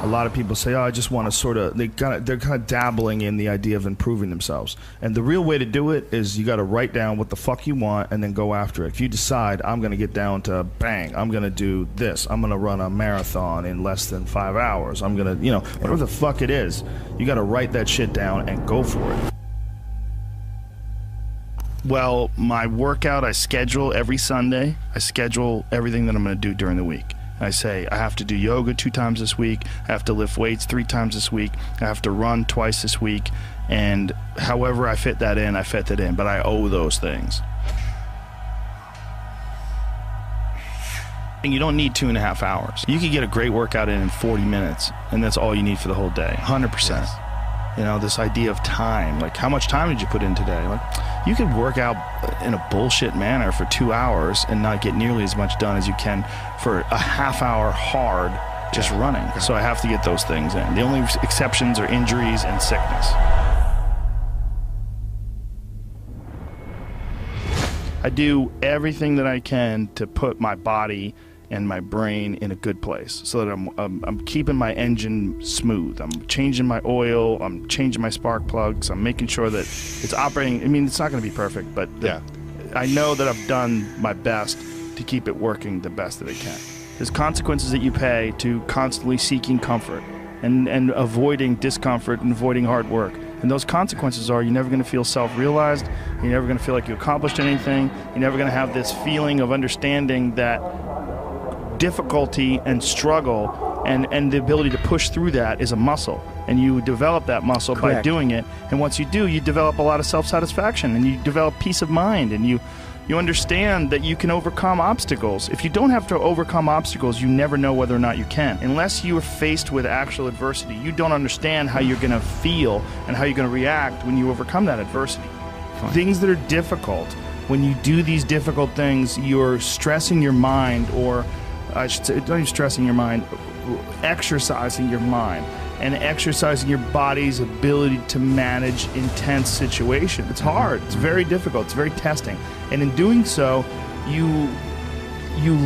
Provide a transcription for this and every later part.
A lot of people say, oh, I just want to sort of, they're kind of dabbling in the idea of improving themselves. And the real way to do it is you got to write down what the fuck you want and then go after it. If you decide, I'm going to get down to bang, I'm going to do this, I'm going to run a marathon in less than 5 hours, I'm going to, you know, whatever the fuck it is, you got to write that shit down and go for it. Well, my workout, I schedule every Sunday. I schedule everything that I'm going to do during the week. I say I have to do yoga 2 times this week. I have to lift weights 3 times this week. I have to run twice this week. And however I fit that in, I fit that in. But I owe those things. And you don't need 2.5 hours. You could get a great workout in 40 minutes, and that's all you need for the whole day, 100%. Yes. You know, this idea of time, like how much time did you put in today? Like, you could work out in a bullshit manner for 2 hours and not get nearly as much done as you can for a half hour hard just running. So I have to get those things in. The only exceptions are injuries and sickness. I do everything that I can to put my body and my brain in a good place so that I'm keeping my engine smooth. I'm changing my oil, I'm changing my spark plugs, I'm making sure that it's operating. I mean, it's not going to be perfect, but I know that I've done my best to keep it working the best that it can. There's consequences that you pay to constantly seeking comfort and avoiding discomfort and avoiding hard work. And those consequences are you're never going to feel self-realized, you're never going to feel like you accomplished anything, you're never going to have this feeling of understanding that difficulty and struggle and the ability to push through that is a muscle, and you develop that muscle by doing it. And once you do, you develop a lot of self-satisfaction, and you develop peace of mind, and you understand that you can overcome obstacles. If you don't have to overcome obstacles, you never know whether or not you can. Unless you are faced with actual adversity, you don't understand how you're going to feel and how you're going to react when you overcome that adversity. Things that are difficult, when you do these difficult things, you're stressing your mind, or I should say, don't even stressing your mind, exercising your mind and exercising your body's ability to manage intense situations. It's hard. It's very difficult. It's very testing. And in doing so, you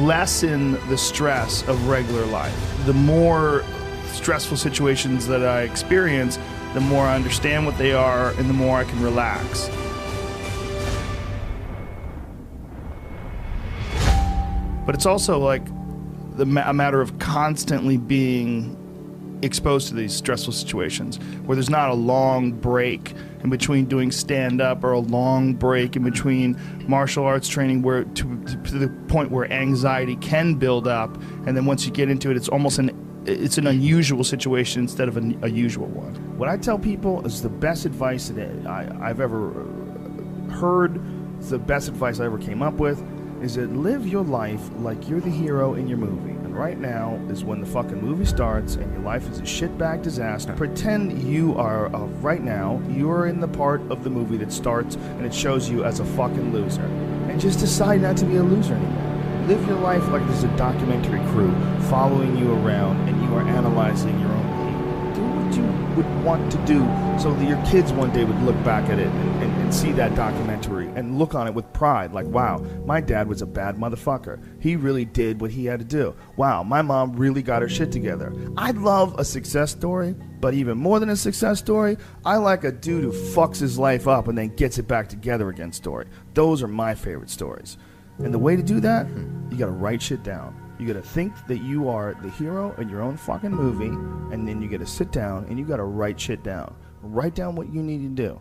lessen the stress of regular life. The more stressful situations that I experience, the more I understand what they are and the more I can relax. But it's also like a matter of constantly being exposed to these stressful situations where there's not a long break in between doing stand-up or a long break in between martial arts training where to the point where anxiety can build up, and then once you get into it, it's almost an unusual situation instead of a usual one. What I tell people is the best advice that I've ever heard, it's the best advice I ever came up with, is that live your life like you're the hero in your movie. And right now is when the fucking movie starts and your life is a shitbag disaster. Pretend you are, right now, you're in the part of the movie that starts and it shows you as a fucking loser. And just decide not to be a loser anymore. Live your life like there's a documentary crew following you around and you are analyzing your own behavior. Do what you would want to do so that your kids one day would look back at it and see that documentary and look on it with pride, like, wow, my dad was a bad motherfucker. He really did what he had to do. Wow, my mom really got her shit together. I love a success story, but even more than a success story, I like a dude who fucks his life up and then gets it back together again story. Those are my favorite stories. And the way to do that, you gotta write shit down. You gotta think that you are the hero in your own fucking movie, and then you gotta sit down and you gotta write shit down. Write down what you need to do.